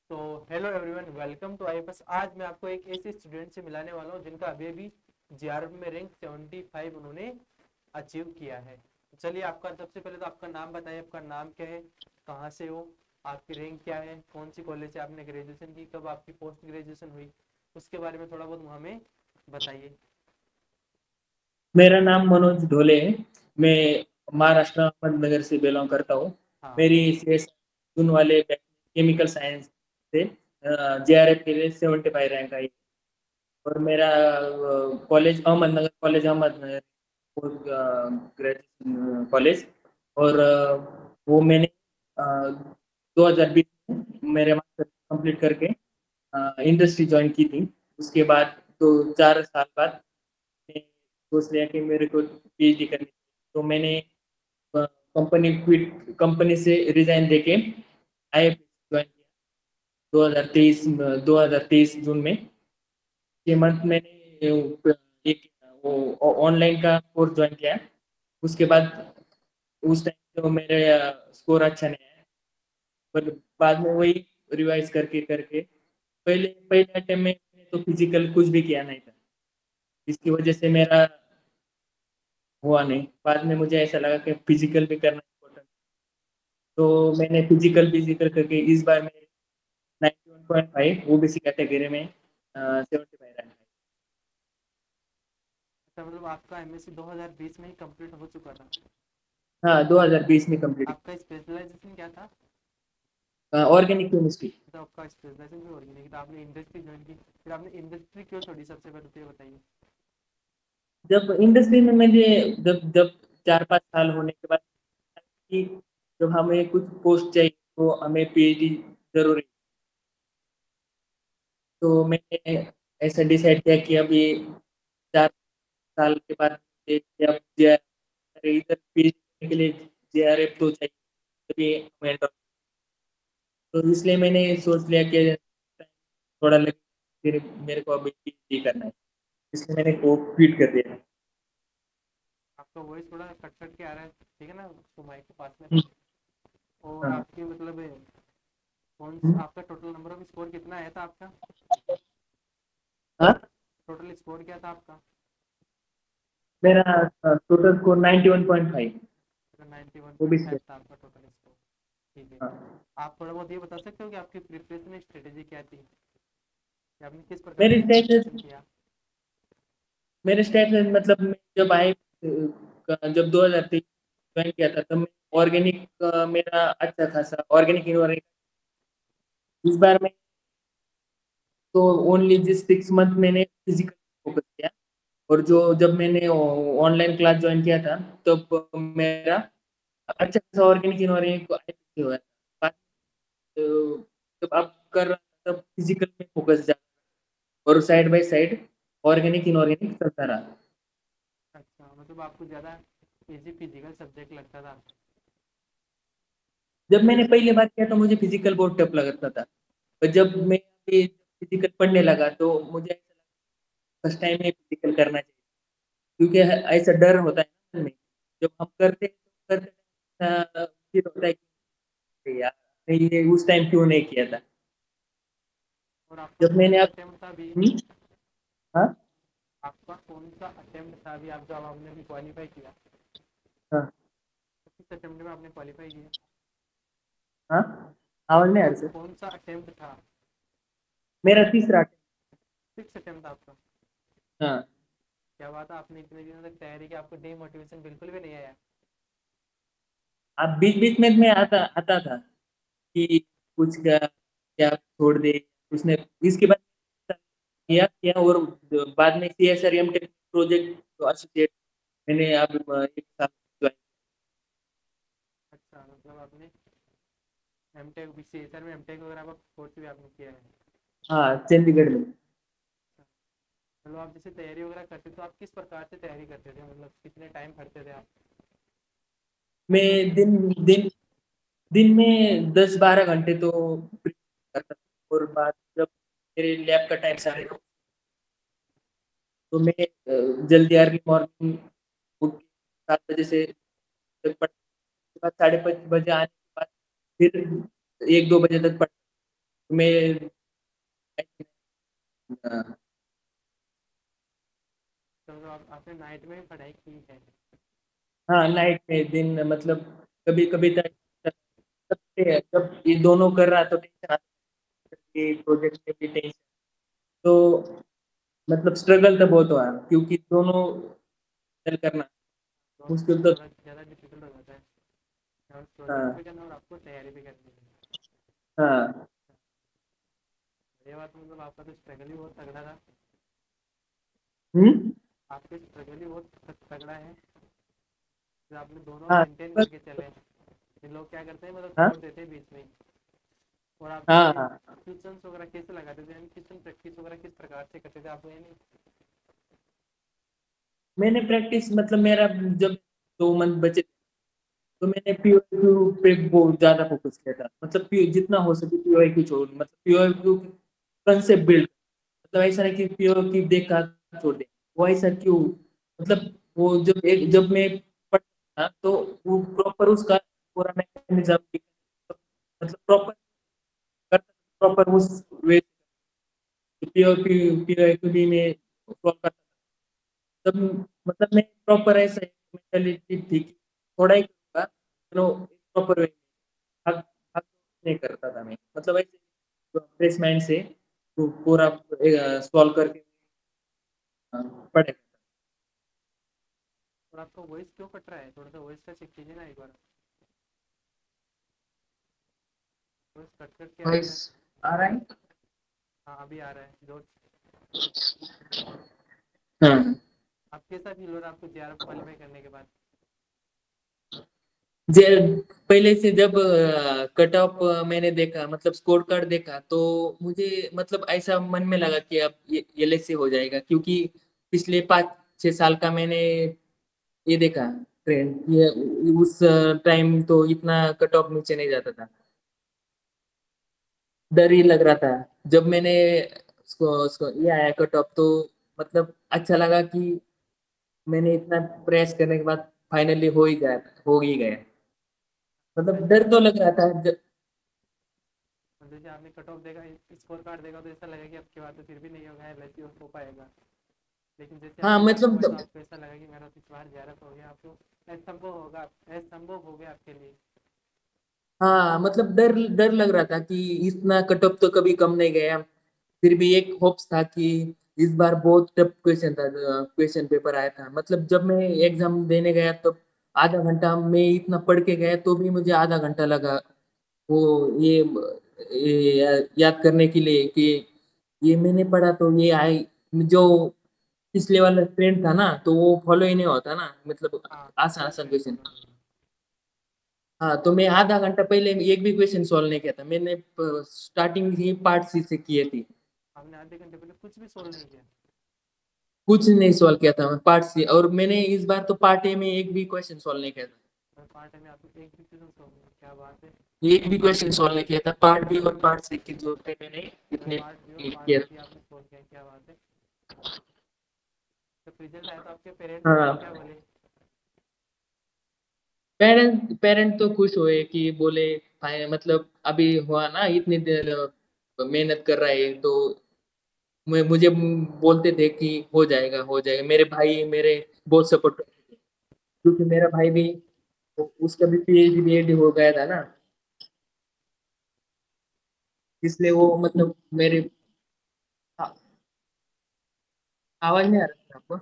तो hello everyone, welcome to IFS. आज मैं आपको एक ऐसे स्टूडेंट से मिलाने वाला हूं जिनका अभी अभी जीआरएफ में रैंक 75 उन्होंने अचीव किया है। तो चलिए, आपका सबसे पहले तो आपका नाम बताइए। आपका नाम क्या है, कहाँ से हो, आपकी रैंक क्या है, कौन सी कॉलेज से आपने ग्रेजुएशन की, कब आपकी पोस्ट ग्रेजुएशन हुई, उसके बारे में थोड़ा बहुत हमें बताइए। मेरा नाम मनोज ढोले है। मैं महाराष्ट्र अहमदनगर से बिलोंग करता हूँ। हाँ। मेरी सीएस जून वाले केमिकल साइंस से जेआरएफ के लिए 75 रैंक आई। और मेरा कॉलेज अहमदनगर ग्रेजुएशन कॉलेज। और वो मैंने 2020 में मेरे मास्टर कंप्लीट करके इंडस्ट्री ज्वाइन की थी। उसके बाद तो 4 साल बाद मैंने सोच लिया कि मेरे को पीएचडी करनी है। तो मैंने कंपनी से रिजाइन देके आईएफएस ज्वाइन किया 2023 जून में। ये मंथ मैंने एक वो ऑनलाइन का कोर्स ज्वाइन किया। उसके बाद उस टाइम तो मेरे स्कोर अच्छा नहीं आया, पर बाद में वही रिवाइज करके करके पहले पहले अटेम्प्ट में मैंने तो फिजिकल कुछ भी किया नहीं था। इसकी वजह से मेरा हुआ नहीं। बाद में मुझे ऐसा लगा कि फिजिकल भी करना इम्पोर्टेंट। तो मैंने फिजिकल फिजिकल करके इस बार मेरे 91.5 ओबीसी कैटेगरी में 75 रैंक है। अच्छा, मतलब आपका एमएससी 2020 में ही कंप्लीट हो चुका था। हाँ, 2020 में कंप्लीट। आपका स्पेशलाइजेशन क्या था? Organic chemistry. तो आपका स्पेशलाइजेशन भी ऑर्गेनिक था, आपने इंडस्ट्री ज्वाइन की। फिर आपने इंडस्ट्री क्यों छोड़ी, सबसे पहले तो ये बताइए। जब इंडस्ट्री में मुझे जब जब 4-5 साल होने के बाद कि जब हमें कुछ पोस्ट चाहिए तो हमें पीएचडी जरूरी। तो मैंने ऐसा डिसाइड किया कि अभी 4 साल के बाद अब इधर पीएचडी करने के लिए जेआरएफ तो चाहिए, तभी हमें तो इसलिए मैंने सोच लिया कि थोड़ा लगे, फिर मेरे को अभी पीएचडी करना है, इसलिए मैंने वो क्विट कर दिया। आपका वॉइस थोड़ा कट कट के आ रहा है, ठीक है ना? उसको माइक के पास में हम्म, रखिए। और हाँ। आपके मतलब हम्म, आपका टोटल नंबर ऑफ स्कोर कितना आया था आपका? हाँ। टोटल स्कोर क्या था आपका? मेरा total score 91.5 ninety one point OBC. Five था आपका टोटल स्कोर। ठीक है। हाँ। आप थोड़ा बहुत ये बता सकते हो कि आपकी प्रिपरेशन स्ट्रेटेजी क्या थी, कि आपने किस प्रकार मेरी से स्टेटस प्रिपरेशन किया? मेरे स्टेटस मतलब मैं जब जब 2023 ज्वाइन किया था तब मैं ऑर्गेनिक मेरा अच्छा खासा ऑर्गेनिक इन्वायरमेंट। इस बार में तो ओनली जिस 6 मंथ मैंने फिजिकल फोकस किया। और जो जब मैंने ऑनलाइन क्लास ज्वाइन किया था तब मेरा अच्छा खासा ऑर्गेनिक इन्वायरमेंट को हुआ था। तो जब आप कर रहा था तब फिजिकल में फोकस ज्यादा और side by side organic inorganic चलता रहा। अच्छा, मतलब आपको ज़्यादा इजी फिजिकल सब्जेक्ट लगता था। जब मैंने पहली बार किया तो मुझे फिजिकल बहुत टफ लगता था। पर जब मैं फिजिकल पढ़ने लगा तो मुझे ऐसा लगा फर्स्ट टाइम में फिजिकल करना चाहिए, क्योंकि ऐसा डर होता है ना मन में। जब हम करते हैं तो करते फिर होता है कि यार नहीं, ये उस टाइम क्यों नहीं किया था। और आपका जब कौन मैंने सा आप अटेम्प्ट था अभी? हाँ। आपका कौन सा अटेम्प्ट था अभी, आप जब आपने भी क्वालिफाई किया? हाँ। तो किस अटेम्प्ट में आपने क्वालिफाई किया? हाँ, आवाज नहीं आ आपका रही सर। कौन सा अटेम्प्ट था? मेरा तीसरा। सिक्स अटेम्प्ट था आपका? हाँ। क्या बात है, आपने इतने दिनों तक तैयारी की, आपको डीमोटिवेशन बिल्कुल भी नहीं आया? अब बीच बीच में आता आता था कि कुछ क्या क्या छोड़ दे उसने। इसके बाद किया किया और बाद में सीएसआरएम टेक प्रोजेक्ट तो एसोसिएट मैंने अब एक साल ज्वाइन। अच्छा, मतलब आपने एम टेक भी सी सर में एम टेक वगैरह का कोर्स भी आपने किया है? हाँ, चंडीगढ़ में। अच्छा। चलो, आप जैसे तैयारी वगैरह करते तो आप किस प्रकार से तैयारी करते थे, मतलब कितने टाइम पढ़ते थे आप? मैं दिन दिन में 10-12 घंटे तो करता था। और बाद जब मेरे लैब का टाइम 9:30 तो मैं जल्दी अर्ली मॉर्निंग उठ के 7 बजे से तक पढ़, 5:30 बजे आने के बाद फिर 1-2 बजे तक पढ़। मैं तो आपने नाइट में भी पढ़ाई की है? हाँ नाइट में दिन मतलब कभी कभी जब ये दोनों कर रहा तो टेंशन आती है, प्रोजेक्ट में भी टेंशन, तो मतलब स्ट्रगल तो बहुत हुआ क्योंकि दोनों handle करना तो मुश्किल तो। थोड़ा ज़्यादा डिफिकल्ट हो जाता है, और प्रोजेक्ट हाँ भी करना और आपको तैयारी भी करनी है। हाँ। ये बात मतलब आपका तो स्ट्रगल ही बहुत तगड़ा था। हम्म। आपके स्ट्रगल ही बहुत तगड़ा है जो आपने दोनों हाँ मेंटेन बस। करके चले। ये लोग क्या करते हैं, मतलब हाँ छोड़ देते हैं बीच में ही। और आप हाँ ये हाँ। ट्यूशन वगैरह कैसे लगाते थे, यानी ट्यूशन प्रैक्टिस वगैरह किस प्रकार से करते थे आप, यानी? मैंने प्रैक्टिस मतलब मेरा जब 2 मंथ बचे तो मैंने पीओक्यू पे बहुत ज्यादा फोकस किया था, मतलब जितना हो सके पीओक्यू छोड़, मतलब पीओक्यू कंसेप्ट बिल्ड, मतलब ऐसा नहीं कि पीओक्यू देखा छोड़ दे, वो ऐसा क्यों, मतलब वो जब मैं पढ़ता था तो वो प्रॉपर उसका पूरा मैकेनिज्म मतलब प्रॉपर उस वे पीओक्यू में सॉल्व करता था। तब मतलब मैं प्रॉपर ऐसा मेंटालिटी थी कि थोड़ा ही करूंगा, चलो प्रॉपर वे हक हक नहीं करता था मैं, मतलब ऐसे फ्रेश माइंड से वो पूरा सॉल्व करके पढ़े। और आपका वॉइस क्यों कट रहा है? थोड़ा सा वॉइस का चेक कीजिए ना एक बार। वॉइस कट कट के आ रहा वॉइस है। आ रहा है। हाँ अभी आ रहा है जो। हाँ। आप कैसा फील हो रहा है आपको जेआरएफ क्वालीफाई करने के बाद? जे पहले से जब कट ऑफ मैंने देखा, मतलब स्कोर कार्ड देखा, तो मुझे मतलब ऐसा मन में लगा कि अब ये एलएसी हो जाएगा, क्योंकि पिछले 5-6 साल का मैंने ये देखा ट्रेंड, ये उस टाइम तो इतना कट ऑफ नीचे नहीं जाता था, डर ही लग रहा था। जब मैंने उसको ये आया कट ऑफ, तो मतलब अच्छा लगा कि मैंने इतना प्रयास करने के बाद फाइनली हो ही गया, मतलब जैसे डर तो लग रहा था जैसे आपने कट ऑफ देखा, स्कोर कार्ड देखा, तो ऐसा लगा कि अब की बात तो फिर भी नहीं होगा, एलएसी हो पाएगा। लेकिन जैसे हाँ आपका कट ऑफ हुआ तो मतलब आपको ऐसा लगा कि मेरा तो इस बार जेआरएफ हो गया, आपको असंभव होगा, असंभव हो गया आपके लिए। हाँ मतलब डर डर लग रहा था कि इतना कट ऑफ तो कभी कम नहीं गया, फिर भी एक होप्स था कि इस बार बहुत टफ क्वेश्चन था, क्वेश्चन पेपर आया था, मतलब जब मैं एग्जाम देने गया तो आधा घंटा मैं इतना पढ़ के गया तो भी मुझे आधा घंटा लगा वो ये याद करने के लिए कि ये मैंने पढ़ा तो ये आई, जो पिछले वाला ट्रेंड था ना तो वो फॉलो ही नहीं होता ना, मतलब हाँ, आसान वो आसान ट्रेंड क्वेश्चन। फॉलो नहीं हुआ। हाँ तो मैं आधा घंटा पहले एक भी क्वेश्चन सॉल्व नहीं किया था, मैंने स्टार्टिंग ही पार्ट सी से की थी, आपने आधे घंटे पहले कुछ भी सोल्व नहीं किया? कुछ नहीं सॉल्व किया था मैं पार्ट सी, और मैंने इस बार तो पार्ट ए में एक भी क्वेश्चन सॉल्व नहीं किया था, और पार्ट में आपने एक भी क्वेश्चन सोल्व नहीं किया? क्या बात है! एक भी क्वेश्चन सॉल्व नहीं किया था, पार्ट बी और पार्ट सी की जो थे मैंने और इतने पार्ट बी और पार्ट किया। सी भी आपने सोल्व किया? क्या बात है! जब रिजल्ट आया तो आपके पेरेंट्स आपको क्या हाँ बोले? पेरेंट तो खुश हुए कि बोले भाई मतलब अभी हुआ ना, इतनी देर मेहनत कर रहा है, तो मुझे बोलते थे कि हो जाएगा हो जाएगा, मेरे भाई मेरे बहुत सपोर्ट करते थे, क्योंकि मेरा भाई भी उसका भी पीएचडी बीएड हो गया था ना, इसलिए वो मतलब मेरे आ- आवाज नहीं आ रहा था आपको?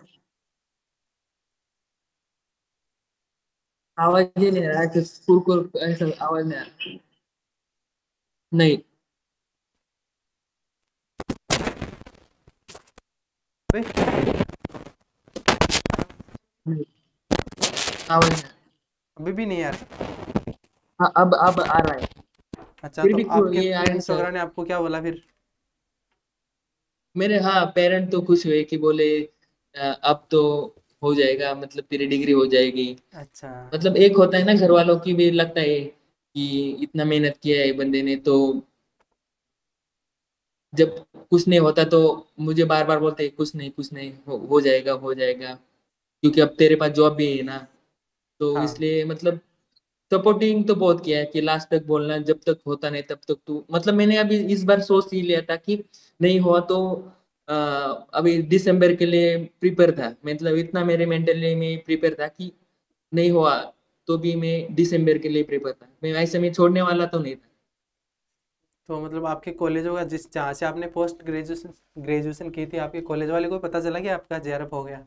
आवाज ही नहीं आ रहा कि स्कूल को ऐसा आवाज नहीं आ रहा। नहीं नहीं, आवाज नहीं आ रहा। अभी भी नहीं यार? हाँ अब आ रहा है, अच्छा, फिर तो भी आपके ये पेरेंट्स आहिस्ता। वगैरह ने आपको क्या बोला फिर? मेरे हाँ पेरेंट तो खुश हुए कि बोले अब तो हो जाएगा, मतलब तेरी डिग्री हो जाएगी, अच्छा। मतलब एक होता है ना घर वालों की भी लगता है कि इतना मेहनत किया है बंदे ने, तो जब कुछ नहीं होता तो मुझे बार बार बोलते हैं कुछ नहीं हो जाएगा हो जाएगा, क्योंकि अब तेरे पास जॉब भी है ना, तो हाँ, इसलिए मतलब सपोर्टिंग तो बहुत किया है कि लास्ट तक बोलना, जब तक होता नहीं तब तक तू, मतलब मैंने अभी इस बार सोच ही लिया था कि नहीं हुआ तो अभी दिसंबर के लिए प्रिपेयर था, मतलब इतना मेरे मेंटली में प्रिपेयर था कि नहीं हुआ तो भी मैं दिसंबर के लिए प्रिपेयर था, मैं ऐसे में छोड़ने वाला तो नहीं था। तो मतलब आपके कॉलेज होगा जिस जहाँ से आपने पोस्ट ग्रेजुएशन ग्रेजुएशन की थी, आपके कॉलेज वाले को पता चला कि आपका जेआरएफ हो गया?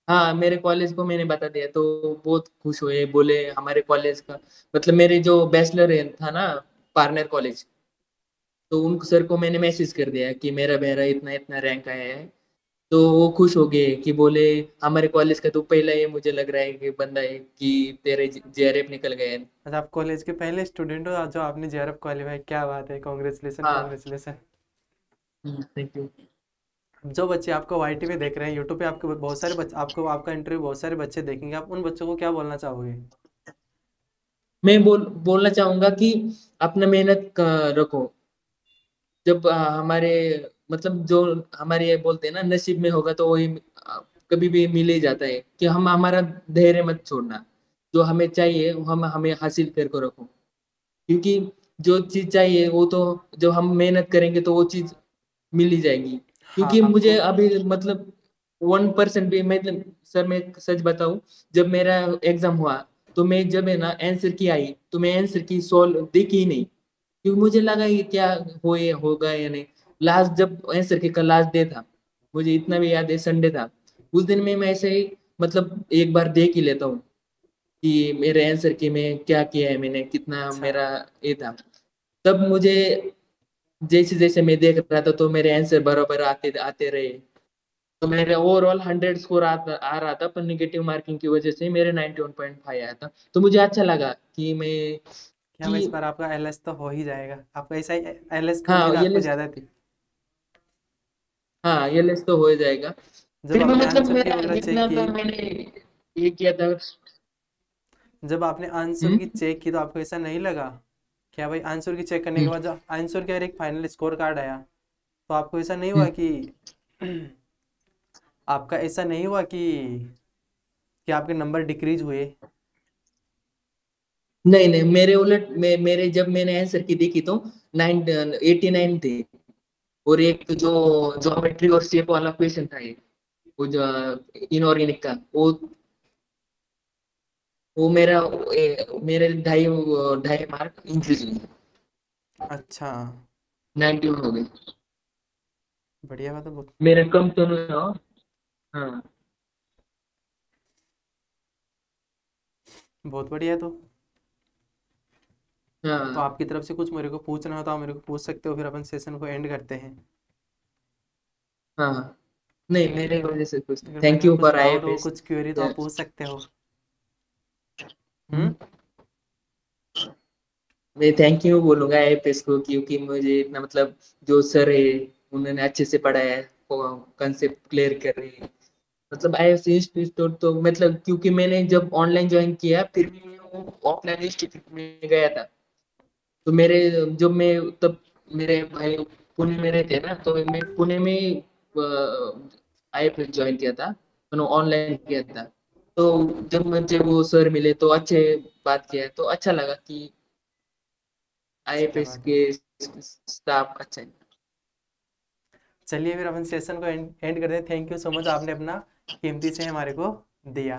हाँ, मेरे कॉलेज को मैंने बता दिया तो बहुत खुश हुए, बोले हमारे कॉलेज का, मतलब मेरे जो बैचलर है था ना, पार्टनर कॉलेज, तो उन सर को मैंने मैसेज कर दिया कि मेरा मेरा इतना इतना रैंक आया है। तो वो खुश हो गए कि बोले हमारे कॉलेज का तो पहला ही मुझे लग रहा है कि बंदा है कि तेरे जेआरएफ निकल गए हैं। अच्छा, आप कॉलेज के पहले स्टूडेंट हो जो आपने जेआरएफ क्वालिफाई, क्या बात है, कॉन्ग्रेचुलेसन हाँ। कॉन्ग्रेचुलेसन। Thank you. जो बच्चे आपको वाईटी पे देख रहे हैं, यूट्यूब पे आपको बहुत सारे बच्चे, आपको आपका इंटरव्यू बहुत सारे बच्चे देखेंगे, आप उन बच्चों को क्या बोलना चाहोगे? मैं बोलना चाहूंगा कि अपना मेहनत रखो। जब हमारे, मतलब जो हमारे ये बोलते हैं ना, नसीब में होगा तो वही कभी भी मिल ही जाता है, कि हम हमारा धैर्य मत छोड़ना, जो हमें चाहिए वो हम हमें हासिल करके रखो, क्योंकि जो चीज चाहिए वो तो जब हम मेहनत करेंगे तो वो चीज मिल ही जाएगी। हाँ क्योंकि मुझे आपको। अभी मतलब 1% भी, मतलब सर मैं सच बताऊं, जब मेरा एग्जाम हुआ तो मैं जब है ना आंसर की आई तो मैं आंसर की सॉल्व देखी ही नहीं, क्योंकि मुझे लगा ये क्या होगा या नहीं। लास्ट जब आंसर की का लास्ट डे था, मुझे इतना भी याद है, संडे था, उस दिन में मैं ऐसे ही मतलब एक बार देख ही लेता हूँ कि मेरे आंसर की में क्या किया है मैंने, कितना अच्छा। मेरा ये था। तब मुझे जैसे जैसे मैं देख रहा था तो मेरे आंसर बराबर आते आते रहे, तो मेरे ओवरऑल 100 स्कोर आ रहा था, पर निगेटिव मार्किंग की वजह से मेरे 91.5 आया था। तो मुझे अच्छा लगा कि मैं क्या मैं कि इस बार आपका एलएस तो हो ही जाएगा, आपका ऐसा ही एलएस की हाँ उम्मीद ये आपको लिस्ट, ज़्यादा थी? हाँ ये लिस्ट तो हो जाएगा। जब फिर भी आपने मतलब आंसर की मेरा वगैरह चेक जितना की, तो मैंने ये किया था। जब आपने आंसर की हम्म। चेक की तो आपको ऐसा नहीं लगा क्या भाई, आंसर की चेक करने के हम्म। बाद जब आंसर का एक फाइनल स्कोर कार्ड आया, तो आपको ऐसा नहीं हुआ हम्म। कि आपका ऐसा नहीं हुआ कि आपके नंबर डिक्रीज हुए? नहीं नहीं, मेरे उलट मेरे जब मैंने आंसर की देखी तो 89 थे। और एक तो जो ज्योमेट्री और शेप वाला क्वेश्चन था, ये वो जो इनऑर्गेनिक का, वो मेरे ढाई ढाई मार्क इंक्रीज हुए, अच्छा। 91 हो गए। बढ़िया बात है बहुत। मेरे कम तो नहीं हो। हाँ। बहुत बढ़िया है। तो हाँ। आपकी तरफ से कुछ मेरे को पूछना हो तो आप मेरे को पूछ सकते हो, फिर अपन सेशन को एंड करते हैं। हाँ। नहीं, मेरे वजह से कुछ नहीं, अगर मन थैंक में यू कुछ फॉर डाउट हो, आईएफएस। कुछ क्वेरी, तो आप पूछ सकते हो। हम्म। हम्म। मैं थैंक यू बोलूंगा आईएफएस को, क्योंकि मुझे इतना मतलब जो सर है उन्होंने अच्छे से पढ़ाया है, कंसेप्ट क्लियर कर रही है। मतलब आईएफएस इंस्टीट्यूट तो मतलब, क्योंकि मैंने जब ऑनलाइन ज्वाइन किया फिर भी मैं ऑफलाइन इंस्टीट्यूट में गया था, तो मेरे जब मैं तब मेरे भाई पुणे में रहते हैं ना, तो मैं पुणे में आईएफएस ज्वाइन किया था, मैंने ऑनलाइन किया था। तो जब मुझे वो सर मिले तो अच्छे बात किया, तो अच्छा लगा कि क्या आईएफएस बात है। के स्टाफ अच्छा है। चलिए फिर अपन सेशन को एंड करते हैं। थैंक यू सो मच, आपने अपना कीमती से हमारे को दिया।